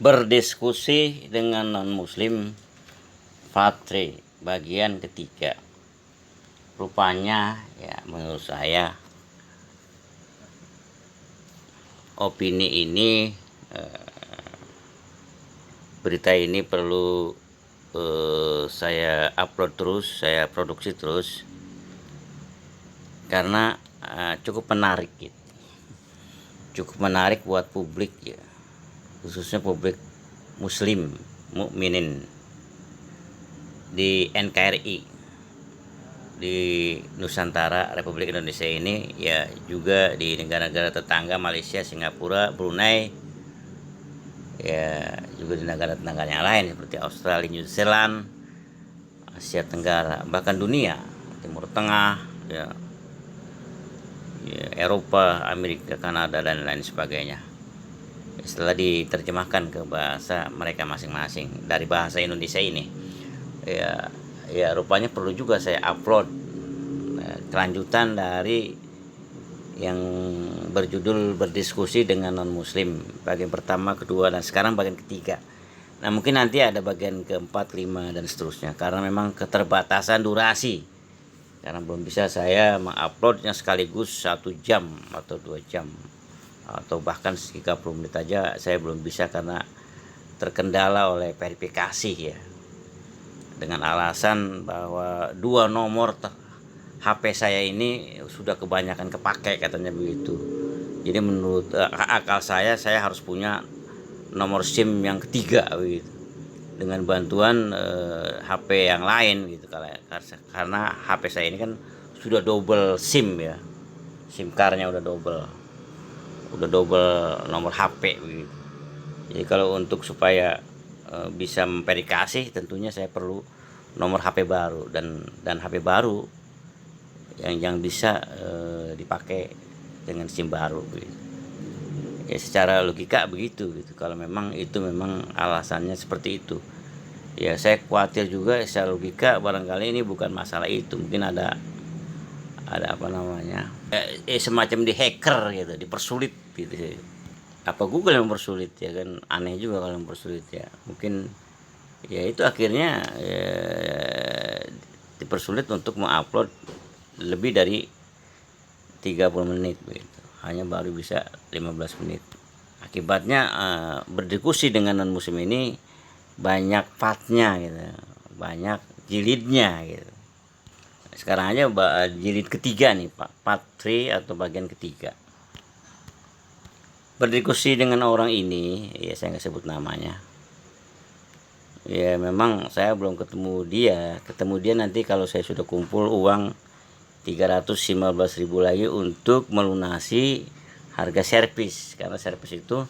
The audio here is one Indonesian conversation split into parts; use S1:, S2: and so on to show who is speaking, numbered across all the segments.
S1: Berdiskusi dengan non-muslim part 3 bagian ketiga. Rupanya ya menurut saya opini ini berita ini perlu saya upload terus, saya produksi terus karena cukup menarik gitu. Cukup menarik buat publik ya, khususnya publik muslim mukminin di NKRI, di Nusantara Republik Indonesia ini, ya juga di negara-negara tetangga Malaysia, Singapura, Brunei, ya juga di negara-negara yang lain seperti Australia, New Zealand, Asia Tenggara, bahkan dunia, Timur Tengah, ya Eropa, Amerika, Kanada, dan lain sebagainya. Setelah diterjemahkan ke bahasa mereka masing-masing dari bahasa Indonesia ini, ya rupanya perlu juga saya upload kelanjutan dari yang berjudul berdiskusi dengan non-muslim bagian pertama, kedua, dan sekarang bagian ketiga. Nah mungkin nanti ada bagian keempat, lima, dan seterusnya karena memang keterbatasan durasi, karena belum bisa saya menguploadnya sekaligus 1 jam atau 2 jam atau bahkan 30 menit aja saya belum bisa karena terkendala oleh verifikasi ya, dengan alasan bahwa 2 nomor HP saya ini sudah kebanyakan kepake katanya begitu. Jadi menurut akal saya harus punya nomor SIM yang ketiga begitu, dengan bantuan HP yang lain gitu, karena HP saya ini kan sudah double SIM ya, SIM cardnya udah double nomor HP begitu. Jadi kalau untuk supaya bisa memverifikasi tentunya saya perlu nomor HP baru dan HP baru yang bisa dipakai dengan SIM baru begitu. Ya secara logika begitu gitu. Kalau memang itu memang alasannya seperti itu, ya saya khawatir juga secara logika barangkali ini bukan masalah itu, mungkin ada apa namanya semacam di hacker gitu, dipersulit gitu. Apa Google yang mempersulit ya kan, aneh juga kalau mempersulit ya. Mungkin ya itu akhirnya dipersulit untuk mengupload lebih dari 30 menit begitu, hanya baru bisa 15 menit. Akibatnya berdiskusi dengan non muslim ini banyak partnya gitu, banyak jilidnya gitu. Sekarang aja jilid ketiga nih Pak, part 3 atau bagian ketiga. Berdiskusi dengan orang ini, ya saya nggak sebut namanya. Ya memang saya belum ketemu dia nanti kalau saya sudah kumpul uang 315.000 lagi untuk melunasi harga servis, karena servis itu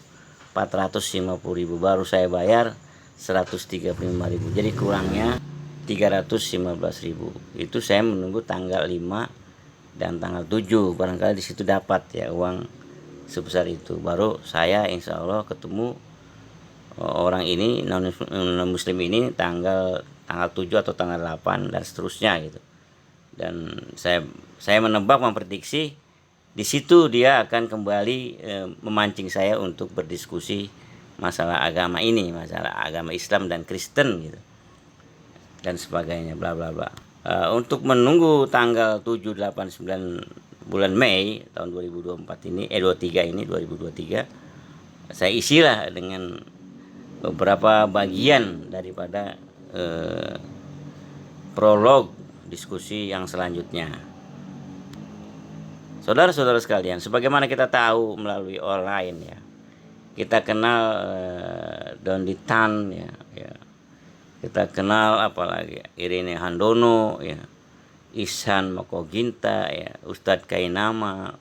S1: 450.000 baru saya bayar 135.000, jadi kurangnya 315.000. Itu saya menunggu tanggal 5 dan tanggal 7, barangkali di situ dapat ya uang sebesar itu, baru saya insya Allah ketemu orang ini non muslim ini tanggal 7 atau tanggal 8 dan seterusnya gitu. Dan saya menebak, memprediksi di situ dia akan kembali memancing saya untuk berdiskusi masalah agama ini, masalah agama Islam dan Kristen gitu dan sebagainya, bla bla bla. Untuk menunggu tanggal 7, 8, 9 bulan Mei tahun 2024 ini 2023 saya isilah dengan beberapa bagian daripada prolog diskusi yang selanjutnya. Saudara-saudara sekalian, sebagaimana kita tahu melalui online ya, kita kenal Dondi Tan ya, kita kenal apalagi Irene Handono ya, Ihsan Makoginta ya, Ustadz Kainama,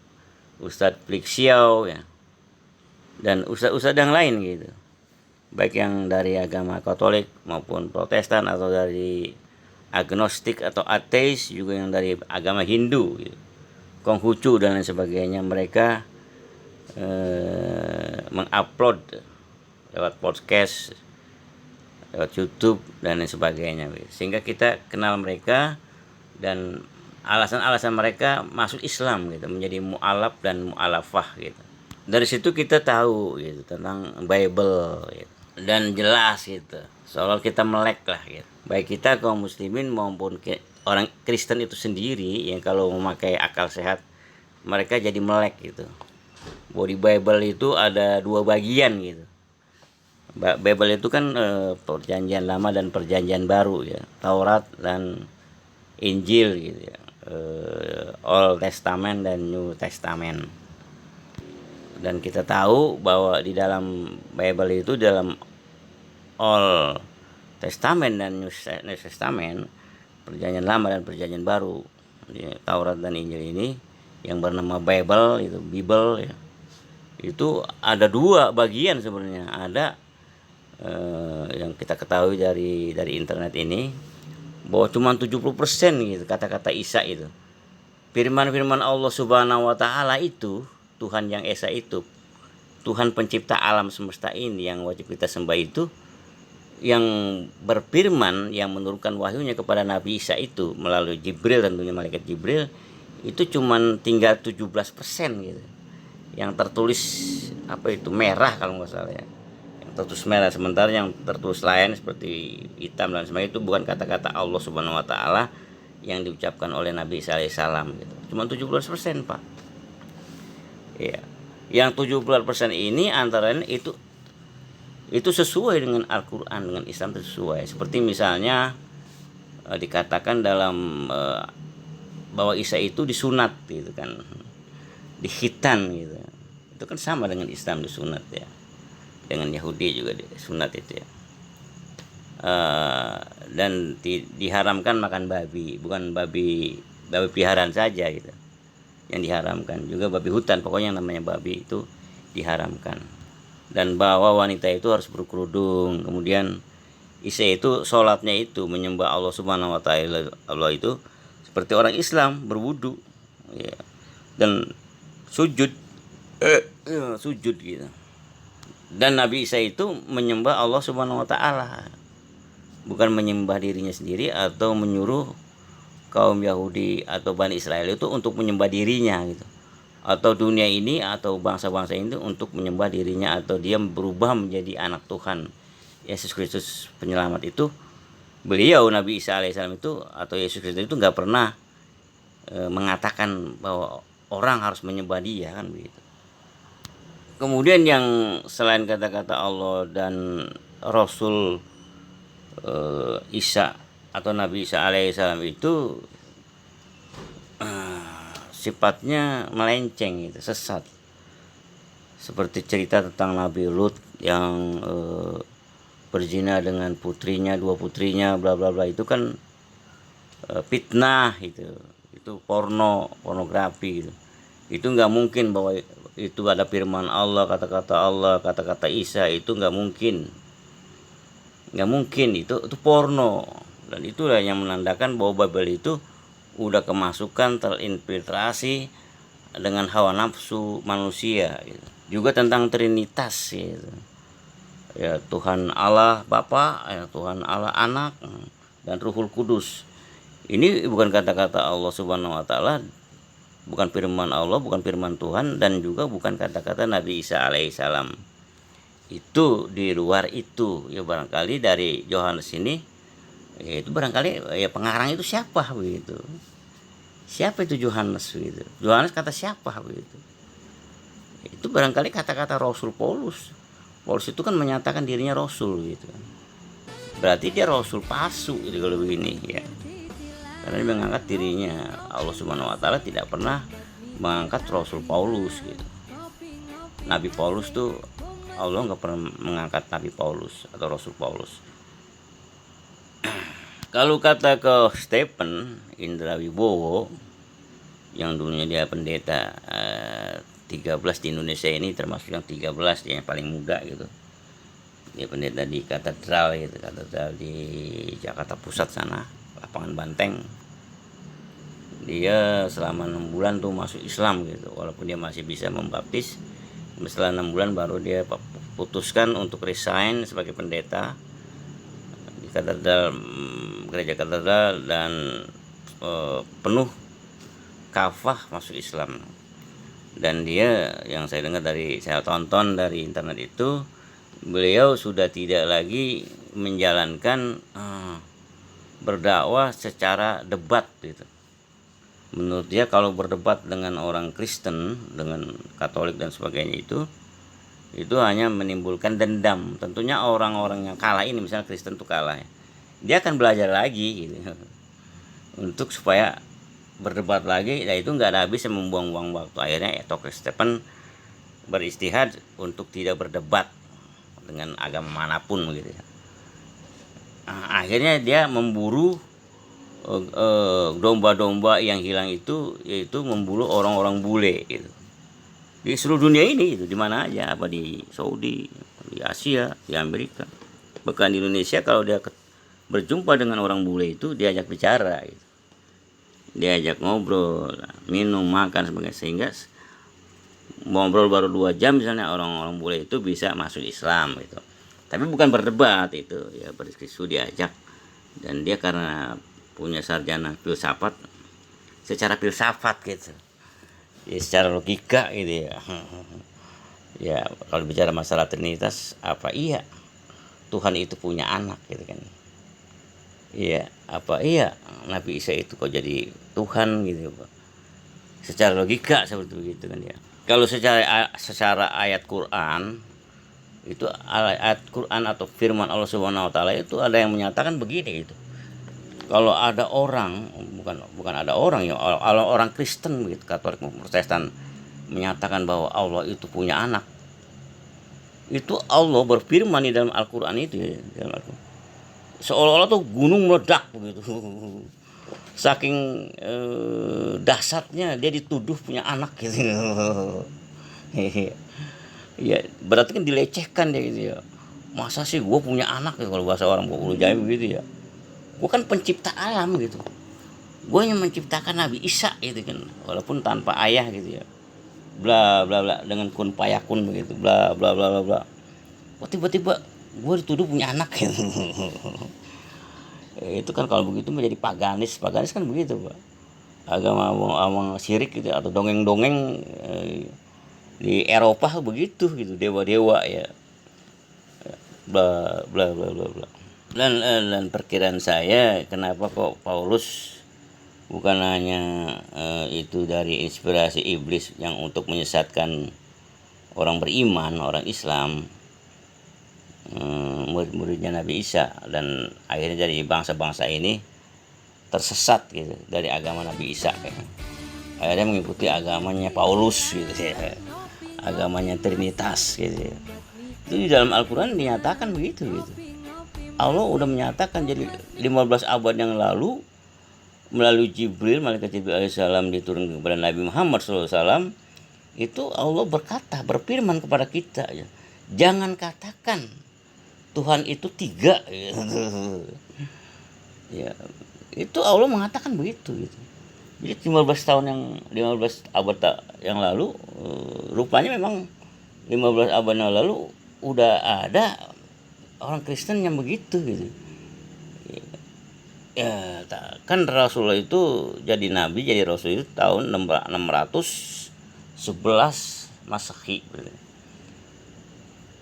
S1: Ustadz Plixiao ya, dan ustadz-ustadz yang lain gitu, baik yang dari agama Katolik maupun Protestan atau dari agnostik atau ateis, juga yang dari agama Hindu gitu, Konghucu dan lain sebagainya. Mereka mengupload lewat podcast, lewat YouTube dan lain sebagainya, sehingga kita kenal mereka dan alasan-alasan mereka masuk Islam gitu, menjadi mu'alaf dan mu'alafah gitu. Dari situ kita tahu gitu tentang Bible gitu. dan jelas gitu, seolah kita melek lah gitu. Baik kita kaum muslimin maupun orang Kristen itu sendiri yang kalau memakai akal sehat mereka jadi melek gitu. Bahwa di Bible itu ada dua bagian gitu. Bible itu kan perjanjian lama dan perjanjian baru ya, Taurat dan Injil gitu ya, Old Testament dan New Testament. Dan kita tahu bahwa di dalam Bible itu, dalam Old Testament dan New Testament, perjanjian lama dan perjanjian baru, Taurat dan Injil ini yang bernama Bible ya, itu ada dua bagian sebenarnya. Ada yang kita ketahui dari internet ini bahwa cuma 70% gitu kata-kata Isa itu. Firman-firman Allah Subhanahu wa taala itu, Tuhan yang Esa itu, Tuhan pencipta alam semesta ini yang wajib kita sembah itu, yang berfirman, yang menurunkan wahyunya kepada Nabi Isa itu melalui Jibril, tentunya malaikat Jibril, itu cuman tinggal 17% gitu. Yang tertulis merah kalau nggak salah ya. Yang tertulis merah, sementara yang tertulis lain seperti hitam dan sebagainya itu bukan kata-kata Allah Subhanahu wa taala yang diucapkan oleh Nabi Isa alaihissalam gitu. Cuma 17%, Pak. Iya. Yang 17% ini antara itu sesuai dengan Al-Quran, dengan Islam sesuai. Seperti misalnya dikatakan dalam bahwa Isa itu disunat gitu kan, dihitan gitu. Itu kan sama dengan Islam disunat ya. Dengan Yahudi juga disunat itu ya. Dan diharamkan makan babi, bukan babi peliharaan saja gitu. Yang diharamkan juga babi hutan, pokoknya yang namanya babi itu diharamkan. Dan bahwa wanita itu harus berkerudung. Kemudian Isa itu sholatnya itu menyembah Allah Subhanahu wa taala, Allah itu seperti orang Islam berwudu ya, dan sujud sujud gitu. Dan Nabi Isa itu menyembah Allah Subhanahu wa taala, bukan menyembah dirinya sendiri atau menyuruh kaum Yahudi atau Bani Israel itu untuk menyembah dirinya gitu, atau dunia ini atau bangsa-bangsa ini untuk menyembah dirinya, atau dia berubah menjadi anak Tuhan Yesus Kristus penyelamat itu. Beliau Nabi Isa alaihissalam itu atau Yesus Kristus itu nggak pernah mengatakan bahwa orang harus menyembah dia kan begitu. Kemudian yang selain kata-kata Allah dan Rasul Isa atau Nabi Isa alaihissalam itu sifatnya melenceng gitu, sesat. Seperti cerita tentang Nabi Lut yang berzina dengan putrinya, dua putrinya, bla bla bla, itu kan fitnah itu pornografi gitu. Itu nggak mungkin bahwa itu ada firman Allah, kata-kata Isa, itu nggak mungkin itu porno. Dan itulah yang menandakan bahwa Bible itu udah kemasukan, terinfiltrasi dengan hawa nafsu manusia gitu. Juga tentang Trinitas gitu. Ya, Tuhan Allah Bapa, ya, Tuhan Allah Anak, dan Ruhul Kudus. Ini bukan kata-kata Allah Subhanahu wa taala, bukan firman Allah, bukan firman Tuhan, dan juga bukan kata-kata Nabi Isa alaihissalam. Itu di luar itu ya, barangkali dari Yohanes ini ya, itu barangkali ya pengarang itu siapa begitu. Siapa itu Yohanes begitu? Yohanes kata siapa begitu? Itu barangkali kata-kata Rasul Paulus. Paulus itu kan menyatakan dirinya rasul gitu. Berarti dia rasul palsu gitu kalau begini ya. Karena dia mengangkat dirinya, Allah Subhanahu wa taala tidak pernah mengangkat Rasul Paulus gitu. Nabi Paulus tuh Allah nggak pernah mengangkat Nabi Paulus atau Rasul Paulus. Kalau kata ke Stephen Indra Wibowo yang dulunya dia pendeta 13 di Indonesia ini, termasuk yang 13 dia yang paling muda gitu. Dia pendeta di katedral gitu, katedral di Jakarta Pusat sana, lapangan Banteng. Dia selama 6 bulan tuh masuk Islam gitu, walaupun dia masih bisa membaptis. Setelah 6 bulan baru dia putuskan untuk resign sebagai pendeta di katedral, gereja katedral, dan penuh kafah masuk Islam. Dan dia, yang saya dengar saya tonton dari internet itu, beliau sudah tidak lagi menjalankan berdakwah secara debat gitu. Menurut dia kalau berdebat dengan orang Kristen, dengan Katolik dan sebagainya itu hanya menimbulkan dendam. Tentunya orang-orang yang kalah ini, misalnya Kristen tuh kalah ya, dia akan belajar lagi gitu untuk supaya berdebat lagi. Nah itu nggak ada habis, membuang-buang waktu. Akhirnya Theokles Stephen beristihad untuk tidak berdebat dengan agama manapun gitu ya. Akhirnya dia memburu domba-domba yang hilang itu, yaitu memburu orang-orang bule gitu. Di seluruh dunia ini gitu, di mana aja, apa di Saudi, di Asia, di Amerika, bahkan di Indonesia. Kalau dia berjumpa dengan orang bule itu, diajak bicara gitu. Diajak ngobrol, minum, makan sebagainya, sehingga ngobrol baru 2 jam misalnya, orang-orang bule itu bisa masuk Islam gitu. Tapi bukan berdebat itu ya, berdiskusi, diajak. Dan dia karena punya sarjana filsafat, secara filsafat gitu ya, secara logika gitu ya. Ya kalau bicara masalah Trinitas, apa iya Tuhan itu punya anak gitu kan. Iya, apa iya Nabi Isa itu kok jadi Tuhan gitu Pak. Secara logika seperti itu kan ya. Kalau secara ayat Quran, itu ayat Quran atau firman Allah Subhanahu wa taala itu ada yang menyatakan begini gitu. Kalau ada orang, bukan ada orang ya, orang Kristen begitu, Katolik Protestan, menyatakan bahwa Allah itu punya anak, itu Allah berfirman di dalam Al-Quran itu ya, dalam Al-Quran, seolah-olah tuh gunung meledak begitu. Saking dahsyatnya dia dituduh punya anak gitu. Ya berarti kan dilecehkan dia gitu ya. Masa sih gue punya anak ya, kalau bahasa orang Bulu Jaya begitu ya. Gue kan pencipta alam gitu, gue yang menciptakan Nabi Isa gitu kan, walaupun tanpa ayah gitu ya, bla bla bla, dengan kun payakun begitu, bla bla bla bla bla. Kok tiba-tiba gue dituduh punya anak gitu. Itu kan kalau begitu menjadi paganis kan begitu Pak, agama syirik gitu, atau dongeng-dongeng di Eropa begitu gitu, dewa-dewa ya, bla bla bla bla bla. Dan perkiraan saya, kenapa kok Paulus bukan hanya itu dari inspirasi iblis yang untuk menyesatkan orang beriman, orang Islam, murid-muridnya Nabi Isa, dan akhirnya dari bangsa-bangsa ini tersesat gitu dari agama Nabi Isa, akhirnya mengikuti agamanya Paulus gitu ya, agamanya Trinitas gitu ya. Itu di dalam Al-Quran dinyatakan begitu gitu. Allah udah menyatakan, jadi 15 abad yang lalu melalui Jibril, malaikat Jibril alaihissalam diturunkan kepada Nabi Muhammad SAW, itu Allah berfirman kepada kita ya, jangan katakan Tuhan itu 3 ya, itu Allah mengatakan begitu gitu. Jadi 15 abad yang lalu, rupanya memang 15 abad yang lalu udah ada orang Kristen yang begitu gitu ya. Kan Rasulullah itu jadi nabi, jadi rasul itu tahun 611 Masehi.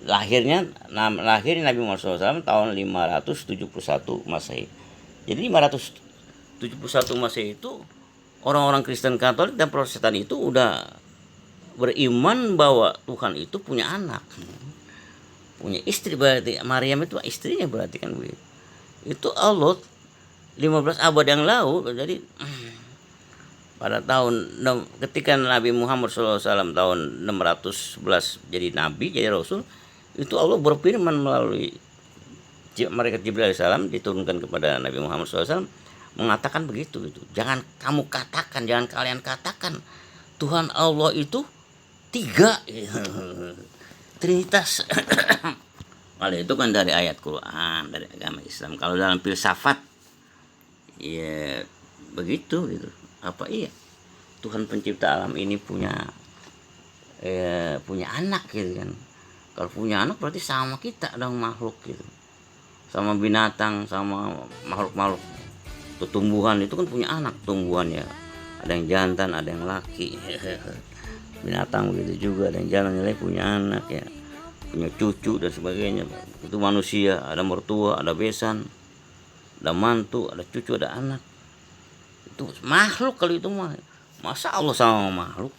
S1: Lahir Nabi Muhammad SAW tahun 571 Masehi. Jadi 571 Masehi itu orang-orang Kristen, Katolik, dan Protestan itu udah beriman bahwa Tuhan itu punya anak, punya istri. Berarti Maryam itu istrinya, berarti kan begitu. Itu Allah 15 abad yang lalu. Jadi pada ketika Nabi Muhammad SAW tahun 611 jadi nabi, jadi rasul, itu Allah berfirman melalui malaikat Jibril alaihissalam diturunkan kepada Nabi Muhammad SAW, mengatakan begitu gitu. Jangan kalian katakan Tuhan Allah itu 3 Trinitas. Kalau itu kan dari ayat Quran, dari agama Islam. Kalau dalam filsafat ya begitu gitu. Apa iya Tuhan pencipta alam ini punya anak gitu kan. Kalau punya anak berarti sama kita dong, makhluk gitu, sama binatang, sama makhluk-makhluk. Tumbuhan itu kan punya anak, tumbuhannya ada yang jantan, ada yang laki. Binatang begitu juga, ada yang jantan, yang lain punya anak ya. punya cucu dan sebagainya. Itu manusia, ada mertua, ada besan, ada mantu, ada cucu, ada anak. Itu makhluk, kalau itu mah masa Allah sama makhluk.